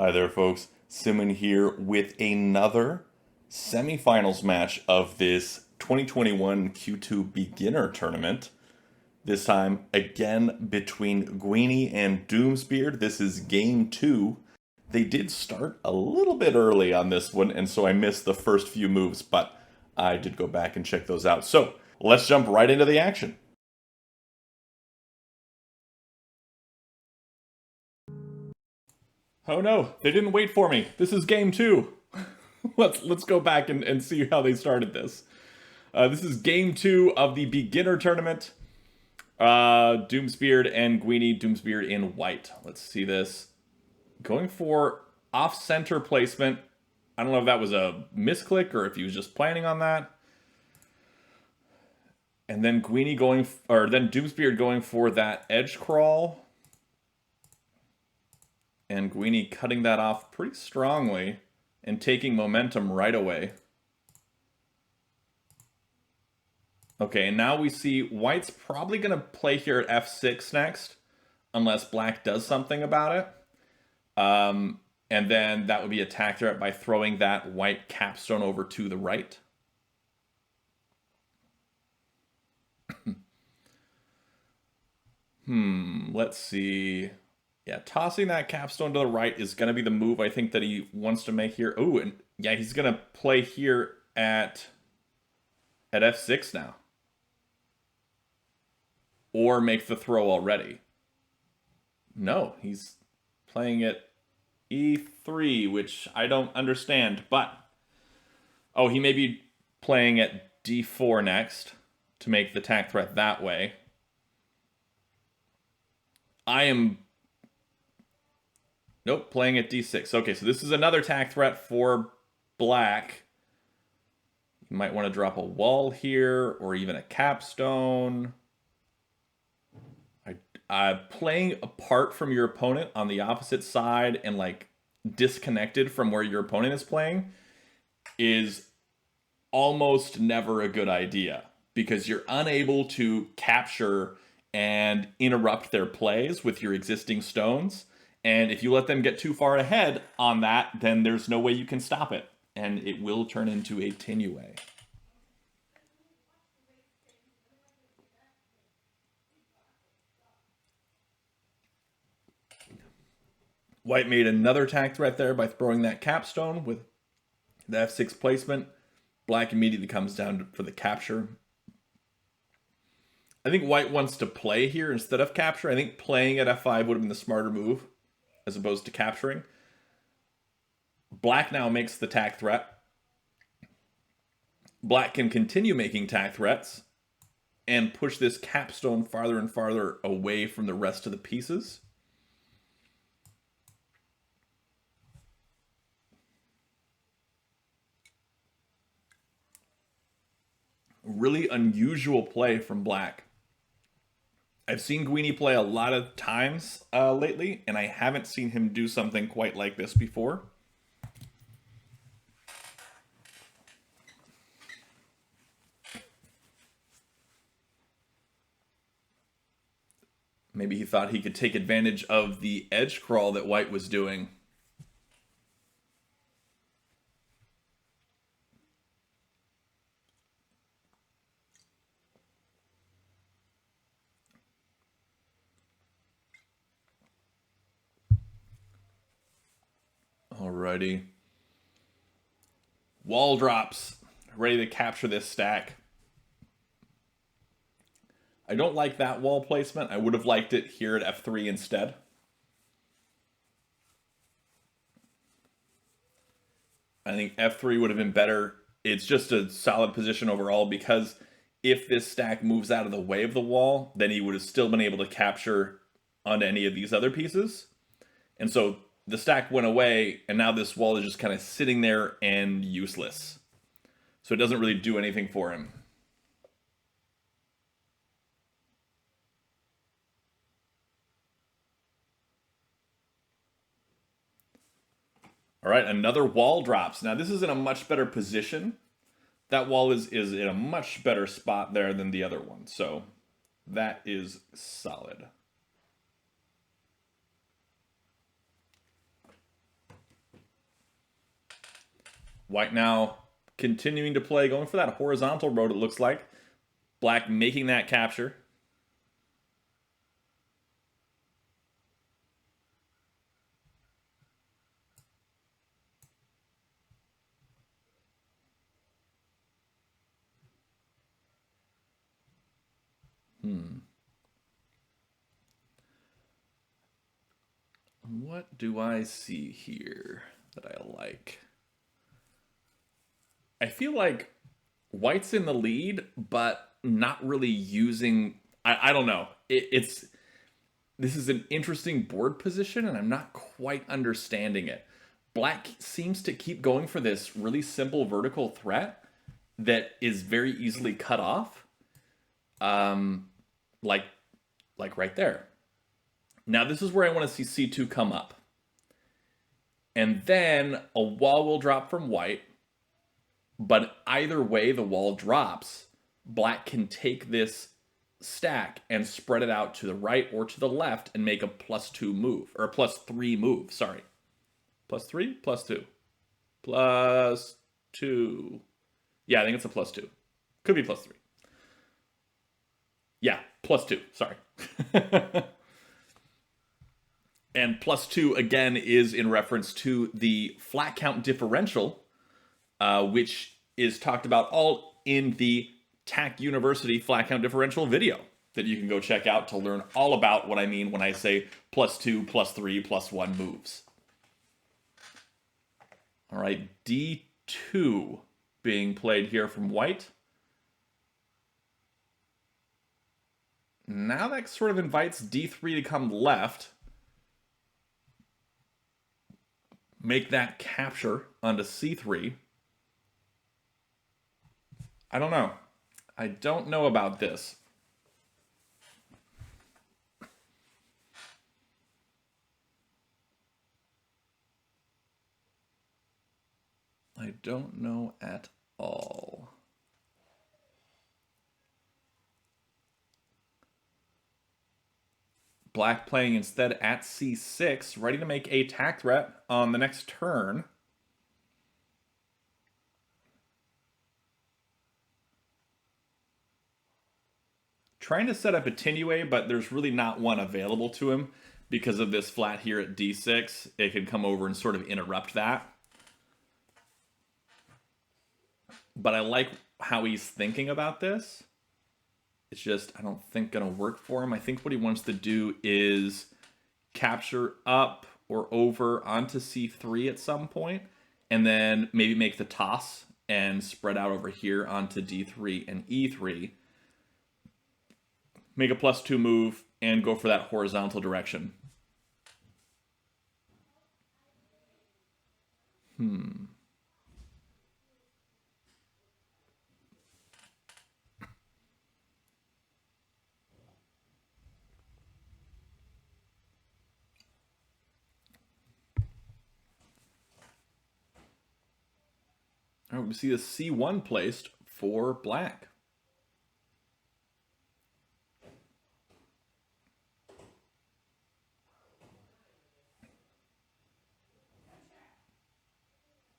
Hi there, folks. Simon here with another semifinals match of this 2021 Q2 beginner tournament. This time again between Gueenee and DoomsBeard. This is game 2. They did start a little bit early on this one, and so I missed the first few moves, but I did go back and check those out. So let's jump right into the action. Oh no, they didn't wait for me. This is game 2. Let's go back and see how they started this. This is game 2 of the beginner tournament. DoomsBeard and Gueenee, DoomsBeard in white. Let's see this. Going for off-center placement. I don't know if that was a misclick or if he was just planning on that. And then Gueenee going, or then DoomsBeard going for that edge crawl. And Gueenee cutting that off pretty strongly and taking momentum right away. Okay, and now we see White's probably going to play here at f6 next, unless Black does something about it. And then that would be attack threat by throwing that White capstone over to the right. Let's see. Yeah, tossing that capstone to the right is going to be the move I think that he wants to make here. Oh, and yeah, he's going to play here at f6 now. Or make the throw already. No, he's playing at e3, which I don't understand, but... Oh, he may be playing at d4 next to make the attack threat that way. I am... Nope, playing at d6. Okay, so this is another attack threat for Black. You might want to drop a wall here, or even a capstone. Playing apart from your opponent on the opposite side and like disconnected from where your opponent is playing is almost never a good idea because you're unable to capture and interrupt their plays with your existing stones. And if you let them get too far ahead on that, then there's no way you can stop it. And it will turn into a Tinue. White made another attack threat there by throwing that capstone with the f6 placement. Black immediately comes down for the capture. I think White wants to play here instead of capture. I think playing at f5 would have been the smarter move as opposed to capturing. Black now makes the attack threat. Black can continue making attack threats and push this capstone farther and farther away from the rest of the pieces. Really unusual play from Black. I've seen Gueenee play a lot of times lately, and I haven't seen him do something quite like this before. Maybe he thought he could take advantage of the edge crawl that White was doing. Alrighty. Wall drops. Ready to capture this stack. I don't like that wall placement. I would have liked it here at f3 instead. I think f3 would have been better. It's just a solid position overall because if this stack moves out of the way of the wall, then he would have still been able to capture on any of these other pieces. And so the stack went away, and now this wall is just kind of sitting there and useless. So it doesn't really do anything for him. All right, another wall drops. Now this is in a much better position. That wall is in a much better spot there than the other one. So that is solid. White now continuing to play, going for that horizontal road, it looks like. Black making that capture. What do I see here that I like? I feel like White's in the lead, but not really using. I don't know. This is an interesting board position, and I'm not quite understanding it. Black seems to keep going for this really simple vertical threat that is very easily cut off, like right there. Now this is where I want to see C2 come up. And then a wall will drop from white, but either way the wall drops, black can take this stack and spread it out to the right or to the left and make a +2 move, or a +3 move, sorry. +3? +2. +2. Yeah, I think it's a +2. Could be +3. Yeah, +2, sorry. And +2, again, is in reference to the flat count differential, which is talked about all in the TAC University flat count differential video that you can go check out to learn all about what I mean when I say +2, +3, +1 moves. All right, D2 being played here from white. Now that sort of invites D3 to come left. Make that capture onto C3. I don't know. I don't know about this. I don't know at all. Black playing instead at C6, ready to make a attack threat on the next turn. Trying to set up a Tinue, but there's really not one available to him because of this flat here at D6. It can come over and sort of interrupt that. But I like how he's thinking about this. It's just, I don't think gonna work for him. I think what he wants to do is capture up or over onto C3 at some point, and then maybe make the toss and spread out over here onto D3 and E3. Make a +2 move and go for that horizontal direction. All right, we see a C1 placed for black.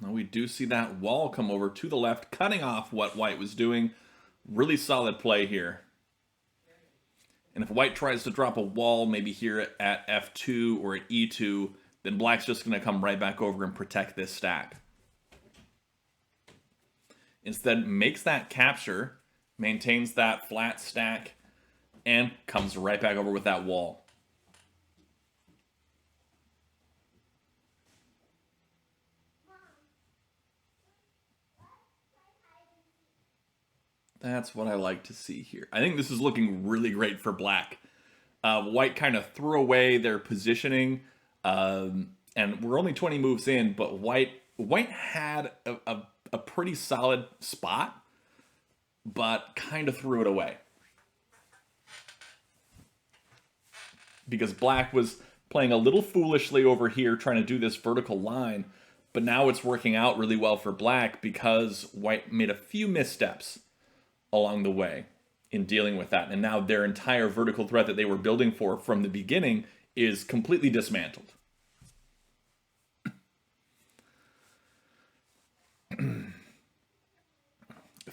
Now we do see that wall come over to the left, cutting off what white was doing. Really solid play here. And if white tries to drop a wall, maybe here at F2 or at E2, then black's just going to come right back over and protect this stack. Instead, makes that capture, maintains that flat stack, and comes right back over with that wall. That's what I like to see here. I think this is looking really great for black. White kind of threw away their positioning, and we're only 20 moves in, but white had a pretty solid spot, but kind of threw it away. Because black was playing a little foolishly over here trying to do this vertical line, but now it's working out really well for black because white made a few missteps along the way in dealing with that. And now their entire vertical threat that they were building for from the beginning is completely dismantled.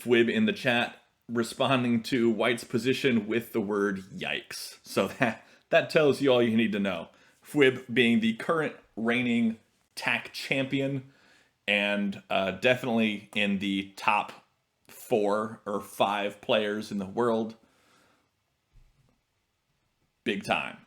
Fwib in the chat responding to White's position with the word yikes. So that tells you all you need to know. Fwib being the current reigning TAC champion and definitely in the top 4 or 5 players in the world. Big time.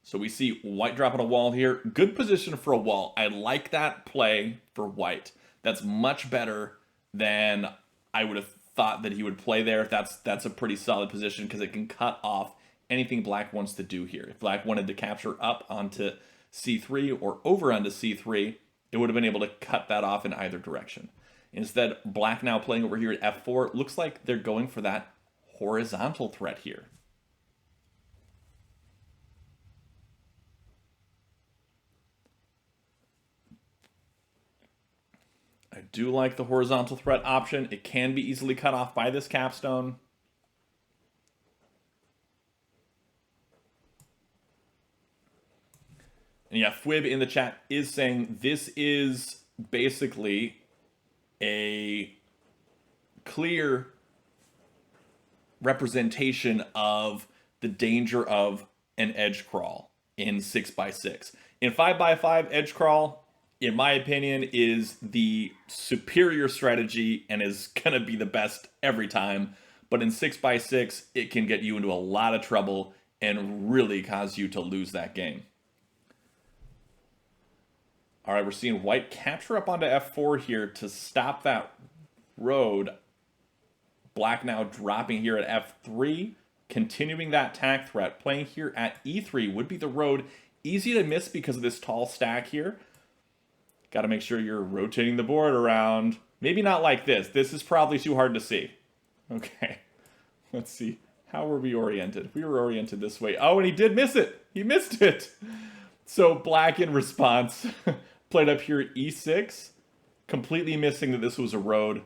So we see White dropping a wall here. Good position for a wall. I like that play for White. That's much better than I would have thought that he would play there. That's a pretty solid position because it can cut off anything Black wants to do here. If Black wanted to capture up onto C3 or over onto C3, it would have been able to cut that off in either direction. Instead, Black now playing over here at F4. Looks like they're going for that horizontal threat here. I do like the horizontal threat option. It can be easily cut off by this capstone. And yeah, Fwib in the chat is saying this is basically a clear representation of the danger of an edge crawl in 6x6. In 5x5, edge crawl, in my opinion, is the superior strategy and is going to be the best every time. But in 6x6, it can get you into a lot of trouble and really cause you to lose that game. All right, we're seeing White capture up onto F4 here to stop that road. Black now dropping here at F3, continuing that tack threat. Playing here at E3 would be the road. Easy to miss because of this tall stack here. Got to make sure you're rotating the board around. Maybe not like this. This is probably too hard to see. Okay, let's see. How were we oriented? We were oriented this way. Oh, and he did miss it. He missed it. So Black in response played up here at E6, completely missing that this was a road.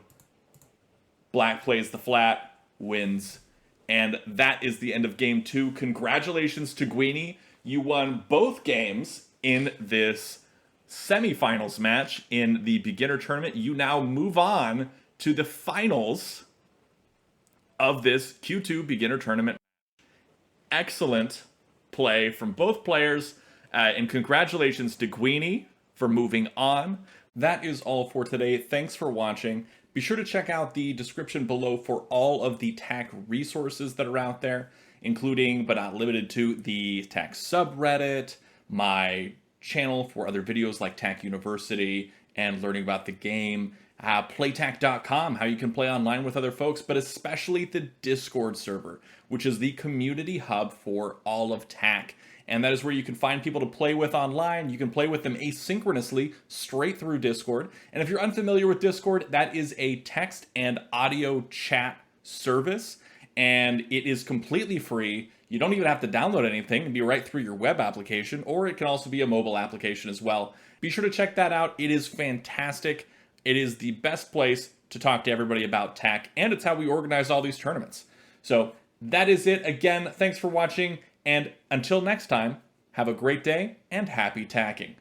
Black plays the flat, wins. And that is the end of game 2. Congratulations to Gueenee. You won both games in this semifinals match in the beginner tournament. You now move on to the finals of this Q2 beginner tournament. Excellent play from both players, and congratulations to Gueenee for moving on. That is all for today. Thanks for watching. Be sure to check out the description below for all of the TAC resources that are out there, including but not limited to the TAC subreddit, my channel for other videos like TAC University and learning about the game, playtac.com, how you can play online with other folks, but especially the Discord server, which is the community hub for all of TAC. And that is where you can find people to play with online. You can play with them asynchronously straight through Discord. And if you're unfamiliar with Discord, that is a text and audio chat service, and it is completely free. You don't even have to download anything. It'll be right through your web application, or it can also be a mobile application as well. Be sure to check that out. It is fantastic. It is the best place to talk to everybody about TAC, and it's how we organize all these tournaments. So that is it. Again, thanks for watching, and until next time, have a great day and happy tacking.